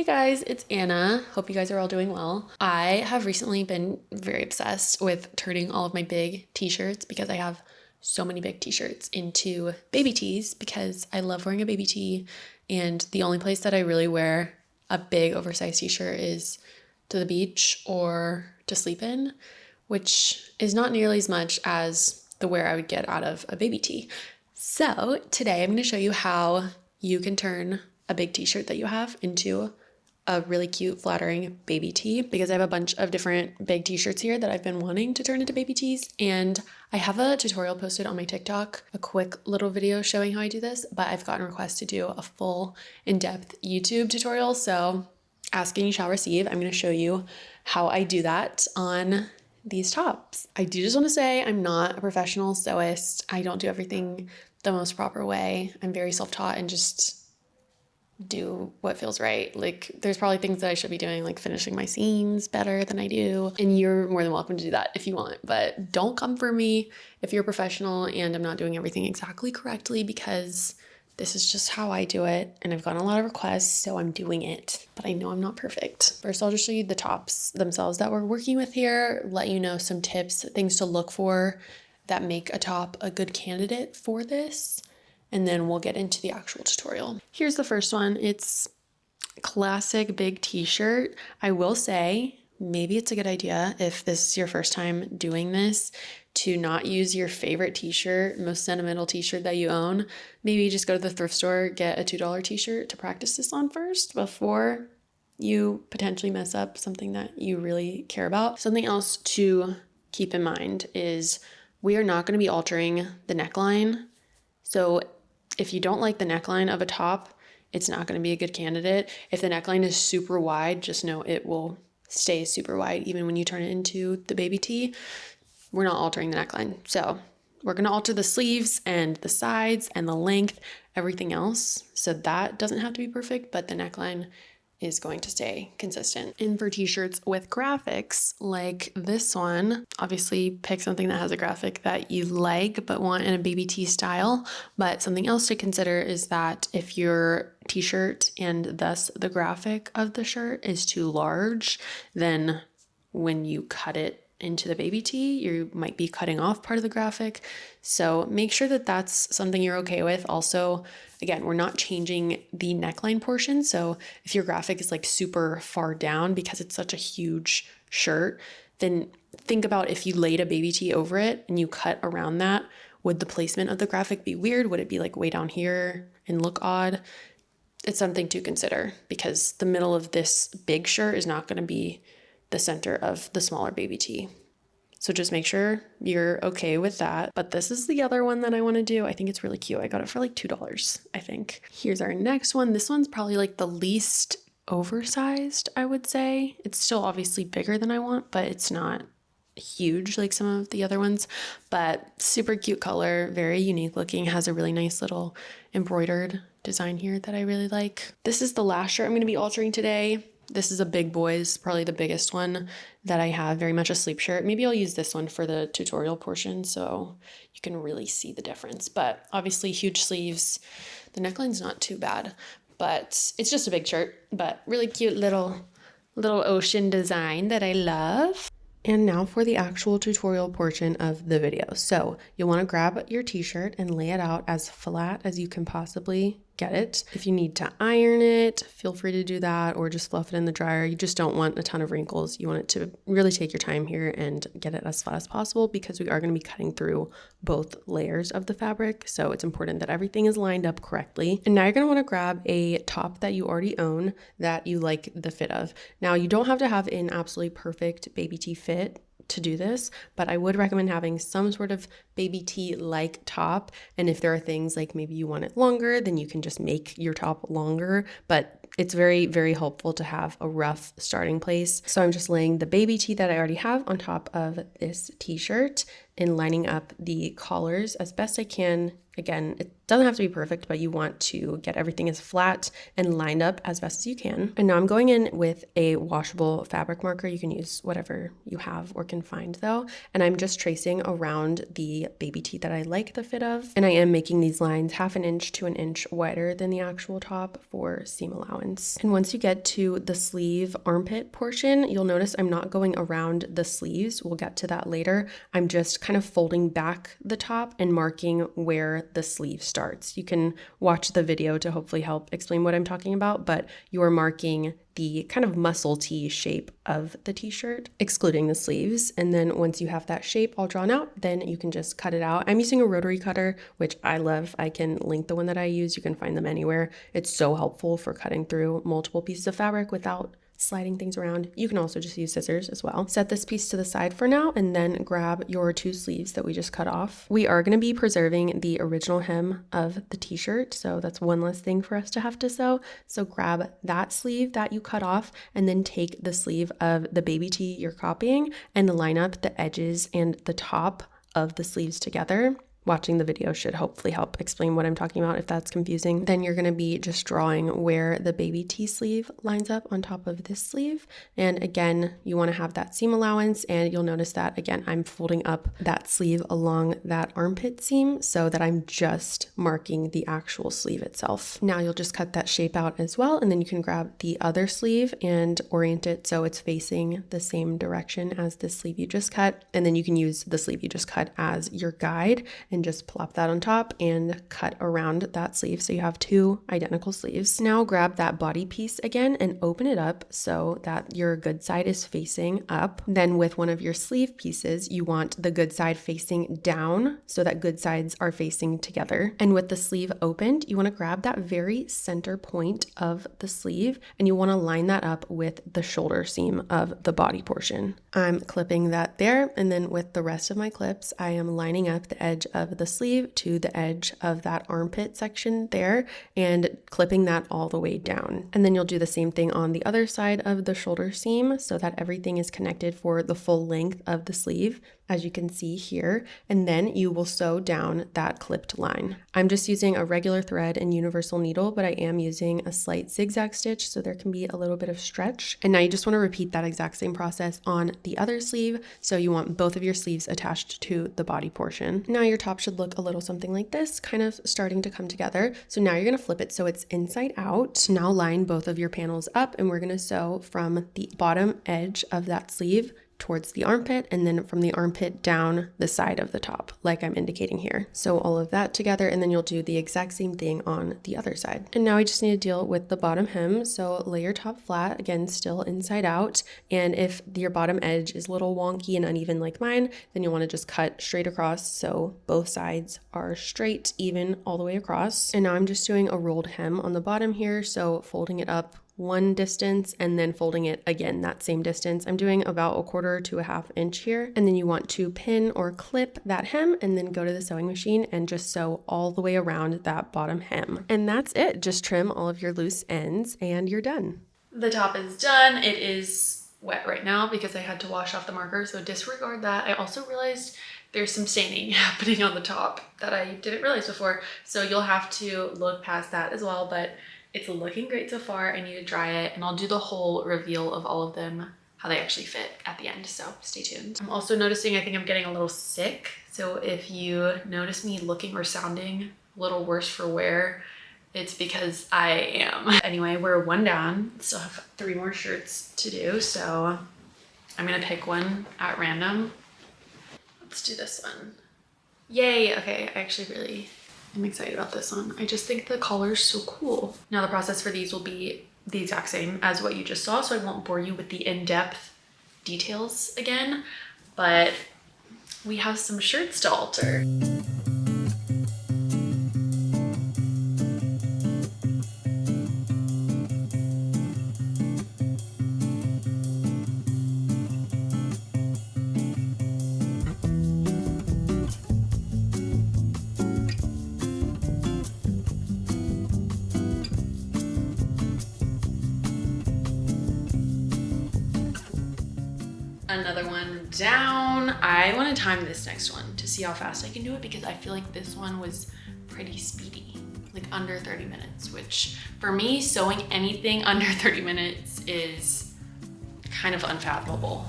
Hey guys, it's Anna. Hope you guys are all doing well. I have recently been very obsessed with turning all of my big t-shirts, because I have so many big t-shirts, into baby tees because I love wearing a baby tee, and the only place that I really wear a big oversized t-shirt is to the beach or to sleep in, which is not nearly as much as the wear I would get out of a baby tee. So today I'm going to show you how you can turn a big t-shirt that you have into a really cute, flattering baby tee, because I have a bunch of different big t-shirts here that I've been wanting to turn into baby tees. And I have a tutorial posted on my TikTok, a quick little video showing how I do this, but I've gotten requests to do a full in-depth YouTube tutorial. So asking you shall receive. I'm going to show you how I do that on these tops. I do just want to say I'm not a professional sewist. I don't do everything the most proper way. I'm very self-taught and just do what feels right. Like, there's probably things that I should be doing, like finishing my seams better than I do. And you're more than welcome to do that if you want, but don't come for me if you're a professional and I'm not doing everything exactly correctly, because this is just how I do it. And I've gotten a lot of requests, so I'm doing it, but I know I'm not perfect. First, I'll just show you the tops themselves that we're working with here, let you know some tips, things to look for that make a top a good candidate for this. And then we'll get into the actual tutorial. Here's the first one. It's classic big t-shirt. I will say, maybe it's a good idea if this is your first time doing this to not use your favorite t-shirt, most sentimental t-shirt that you own. Maybe just go to the thrift store, get a $2 t-shirt to practice this on first before you potentially mess up something that you really care about. Something else to keep in mind is we are not going to be altering the neckline. So if you don't like the neckline of a top, it's not going to be a good candidate. If the neckline is super wide, just know it will stay super wide even when you turn it into the baby tee. We're not altering the neckline. So we're going to alter the sleeves and the sides and the length, everything else. So that doesn't have to be perfect, but the neckline is going to stay consistent. And for t-shirts with graphics like this one, obviously pick something that has a graphic that you like but want in a baby tee style. But something else to consider is that if your t-shirt and thus the graphic of the shirt is too large, then when you cut it into the baby tee, you might be cutting off part of the graphic. So make sure that that's something you're okay with. Also, again, we're not changing the neckline portion. So if your graphic is like super far down because it's such a huge shirt, then think about if you laid a baby tee over it and you cut around that, would the placement of the graphic be weird? Would it be like way down here and look odd? It's something to consider, because the middle of this big shirt is not going to be the center of the smaller baby tee. So just make sure you're okay with that. But this is the other one that I want to do. I think it's really cute. I got it for like $2, I think. Here's our next one. This one's probably like the least oversized, I would say. It's still obviously bigger than I want, but it's not huge like some of the other ones. But super cute color, very unique looking, has a really nice little embroidered design here that I really like. This is the last shirt I'm going to be altering today. This is a big boys, probably the biggest one that I have, very much a sleep shirt. Maybe I'll use this one for the tutorial portion so you can really see the difference. But obviously huge sleeves. The neckline's not too bad, but it's just a big shirt, but really cute little ocean design that I love. And now for the actual tutorial portion of the video. So you'll want to grab your t-shirt and lay it out as flat as you can possibly get it. If you need to iron it, feel free to do that, or just fluff it in the dryer. You just don't want a ton of wrinkles. You want it to really take your time here and get it as flat as possible, because we are going to be cutting through both layers of the fabric. So it's important that everything is lined up correctly. And now you're going to want to grab a top that you already own that you like the fit of. Now you don't have to have an absolutely perfect baby tee fit to do this, but I would recommend having some sort of baby tee like top. And if there are things like maybe you want it longer, then you can just make your top longer, but it's very, very helpful to have a rough starting place. So I'm just laying the baby tee that I already have on top of this t-shirt and lining up the collars as best I can Again, it doesn't have to be perfect, but you want to get everything as flat and lined up as best as you can. And now I'm going in with a washable fabric marker. You can use whatever you have or can find though. And I'm just tracing around the baby tee that I like the fit of. And I am making these lines 1/2 inch to 1 inch wider than the actual top for seam allowance. And once you get to the sleeve armpit portion, you'll notice I'm not going around the sleeves. We'll get to that later. I'm just kind of folding back the top and marking where the sleeve starts. You can watch the video to hopefully help explain what I'm talking about, but you are marking the kind of muscle tee shape of the t-shirt, excluding the sleeves. And then once you have that shape all drawn out, then you can just cut it out. I'm using a rotary cutter, which I love. I can link the one that I use. You can find them anywhere. It's so helpful for cutting through multiple pieces of fabric without sliding things around. You can also just use scissors as well. Set this piece to the side for now and then grab your 2 sleeves that we just cut off. We are going to be preserving the original hem of the t-shirt, so that's one less thing for us to have to sew. So grab that sleeve that you cut off and then take the sleeve of the baby tee you're copying and line up the edges and the top of the sleeves together. Watching the video should hopefully help explain what I'm talking about if that's confusing. Then you're going to be just drawing where the baby tee sleeve lines up on top of this sleeve. And again, you want to have that seam allowance, and you'll notice that again, I'm folding up that sleeve along that armpit seam so that I'm just marking the actual sleeve itself. Now you'll just cut that shape out as well, and then you can grab the other sleeve and orient it so it's facing the same direction as the sleeve you just cut. And then you can use the sleeve you just cut as your guide and just plop that on top and cut around that sleeve so you have 2 identical sleeves. Now grab that body piece again and open it up so that your good side is facing up. Then with one of your sleeve pieces, you want the good side facing down so that good sides are facing together. And with the sleeve opened, you want to grab that very center point of the sleeve and you want to line that up with the shoulder seam of the body portion. I'm clipping that there, and then with the rest of my clips, I am lining up the edge of the sleeve to the edge of that armpit section there and clipping that all the way down. And then you'll do the same thing on the other side of the shoulder seam so that everything is connected for the full length of the sleeve, as you can see here, and then you will sew down that clipped line. I'm just using a regular thread and universal needle, but I am using a slight zigzag stitch so there can be a little bit of stretch. And now you just want to repeat that exact same process on the other sleeve. So you want both of your sleeves attached to the body portion. Now your top should look a little something like this, kind of starting to come together. So now you're going to flip it so it's inside out. Now line both of your panels up, and we're going to sew from the bottom edge of that sleeve towards the armpit, and then from the armpit down the side of the top, like I'm indicating here. So all of that together, and then you'll do the exact same thing on the other side. And now we just need to deal with the bottom hem. So lay your top flat, again, still inside out. And if your bottom edge is a little wonky and uneven like mine, then you'll want to just cut straight across so both sides are straight, even all the way across. And now I'm just doing a rolled hem on the bottom here, so folding it up one distance and then folding it again that same distance. I'm doing about 1/4 to 1/2 inch here, and then you want to pin or clip that hem and then go to the sewing machine and just sew all the way around that bottom hem. And that's it. Just trim all of your loose ends and you're done. The top is done. It is wet right now because I had to wash off the marker, so disregard that. I also realized there's some staining happening on the top that I didn't realize before, so you'll have to look past that as well, but it's looking great so far. I need to dry it, and I'll do the whole reveal of all of them, how they actually fit at the end, so stay tuned. I'm also noticing I think I'm getting a little sick, so if you notice me looking or sounding a little worse for wear, it's because I am. Anyway, we're 1 down, still have 3 more shirts to do, so I'm gonna pick one at random. Let's do this one. Yay, okay, I'm excited about this one. I just think the color's so cool. Now the process for these will be the exact same as what you just saw, so I won't bore you with the in-depth details again, but we have some shirts to alter. Another one down. I want to time this next one to see how fast I can do it because I feel like this one was pretty speedy, like under 30 minutes, which for me, sewing anything under 30 minutes is kind of unfathomable.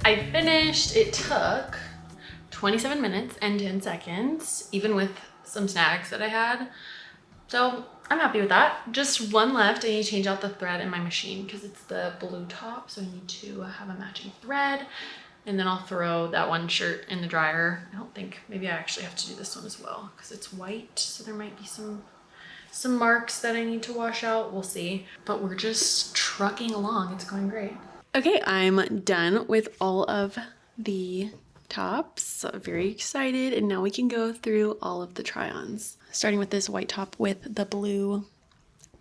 I finished. It took 27 minutes and 10 seconds, even with some snags that I had. So I'm happy with that. Just one left. I need to change out the thread in my machine because it's the blue top. So I need to have a matching thread, and then I'll throw that one shirt in the dryer. I don't think, maybe I actually have to do this one as well because it's white. So there might be some marks that I need to wash out. We'll see. But we're just trucking along. It's going great. Okay, I'm done with all of the tops. So very excited, and now we can go through all of the try-ons. Starting with this white top with the blue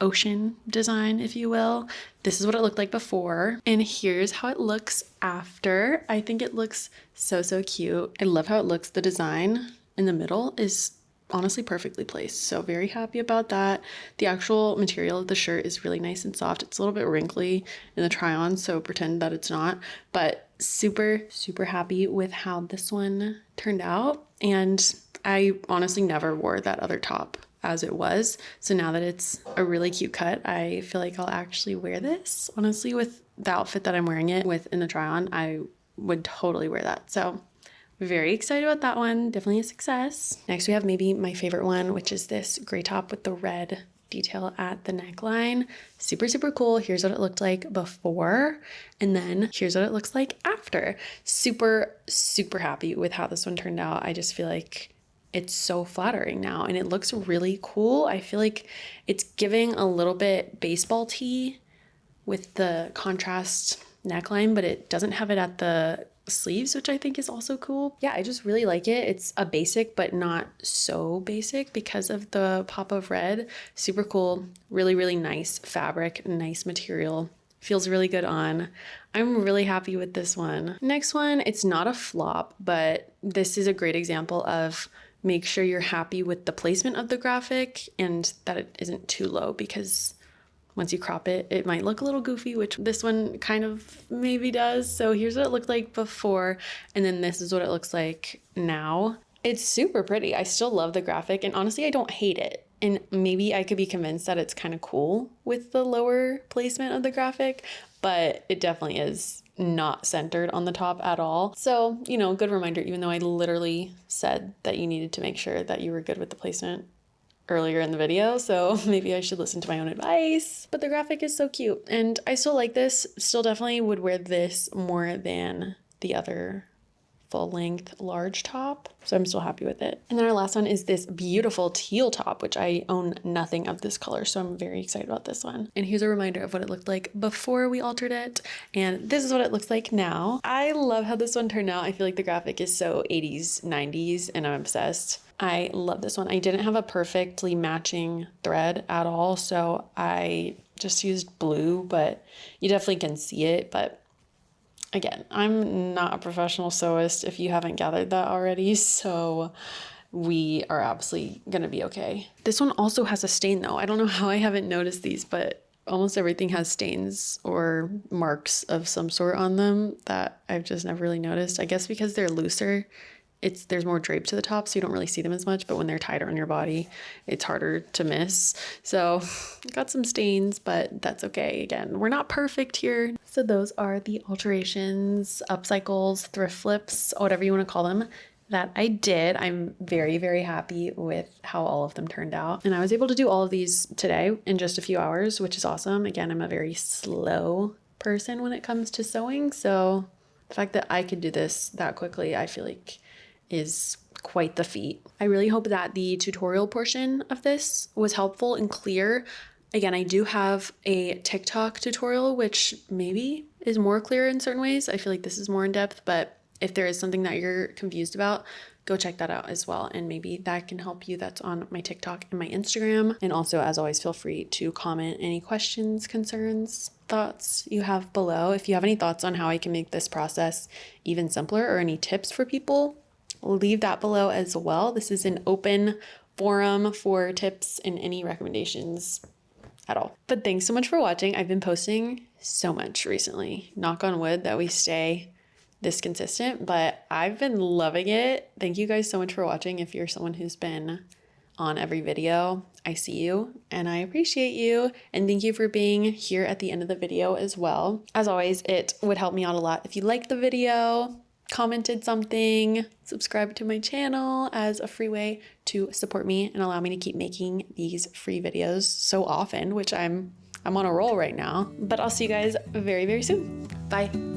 ocean design, if you will. This is what it looked like before, and here's how it looks after. I think it looks so cute. I love how it looks. The design in the middle is honestly perfectly placed, so very happy about that. The actual material of the shirt is really nice and soft. It's a little bit wrinkly in the try on, so pretend that it's not, but super happy with how this one turned out. And I honestly never wore that other top as it was, so now that it's a really cute cut, I feel like I'll actually wear this. Honestly, with the outfit that I'm wearing it with in the try on, I would totally wear that. So very excited about that one. Definitely a success. Next, we have maybe my favorite one, which is this gray top with the red detail at the neckline. Super cool. Here's what it looked like before, and then here's what it looks like after. Super happy with how this one turned out. I just feel like it's so flattering now, and it looks really cool. I feel like it's giving a little bit baseball tee with the contrast neckline, but it doesn't have it at the sleeves, which I think is also cool. Yeah, I just really like it. It's a basic, but not so basic because of the pop of red. Super cool. Really nice fabric, nice material. Feels really good on. I'm really happy with this one. Next one, it's not a flop, but this is a great example of make sure you're happy with the placement of the graphic and that it isn't too low, because once you crop it, it might look a little goofy, which this one kind of maybe does. So here's what it looked like before, and then this is what it looks like now. It's super pretty. I still love the graphic, and honestly, I don't hate it. And maybe I could be convinced that it's kind of cool with the lower placement of the graphic, but it definitely is not centered on the top at all. So, you know, good reminder, even though I literally said that you needed to make sure that you were good with the placement earlier in the video, so maybe I should listen to my own advice. But the graphic is so cute, and I still like this. Still definitely would wear this more than the other full-length large top, so I'm still happy with it. And then our last one is this beautiful teal top, which I own nothing of this color, so I'm very excited about this one. And here's a reminder of what it looked like before we altered it, and this is what it looks like now. I love how this one turned out. I feel like the graphic is so 80s 90s, and I'm obsessed. I love this one. I didn't have a perfectly matching thread at all, so I just used blue, but you definitely can see it. But again, I'm not a professional sewist, if you haven't gathered that already, so we are absolutely gonna be okay. This one also has a stain though. I don't know how I haven't noticed these, but almost everything has stains or marks of some sort on them that I've just never really noticed. I guess because they're looser, there's more drape to the top, so you don't really see them as much, but when they're tighter on your body, it's harder to miss. So got some stains, but that's okay. Again, we're not perfect here. So those are the alterations, upcycles, thrift flips, whatever you want to call them, that I did. I'm very happy with how all of them turned out. And I was able to do all of these today in just a few hours, which is awesome. Again, I'm a very slow person when it comes to sewing, so the fact that I could do this that quickly, I feel like is quite the feat. I really hope that the tutorial portion of this was helpful and clear. Again, I do have a TikTok tutorial, which maybe is more clear in certain ways. I feel like this is more in depth, but if there is something that you're confused about, go check that out as well. And maybe that can help you. That's on my TikTok and my Instagram. And also, as always, feel free to comment any questions, concerns, thoughts you have below. If you have any thoughts on how I can make this process even simpler or any tips for people, leave that below as well. This is an open forum for tips and any recommendations at all. But thanks so much for watching. I've been posting so much recently. Knock on wood that we stay this consistent, but I've been loving it. Thank you guys so much for watching. If you're someone who's been on every video, I see you and I appreciate you. And thank you for being here at the end of the video as well. As always, it would help me out a lot if you liked the video, commented something, subscribe to my channel as a free way to support me and allow me to keep making these free videos so often, which I'm on a roll right now. But I'll see you guys very, very soon. Bye.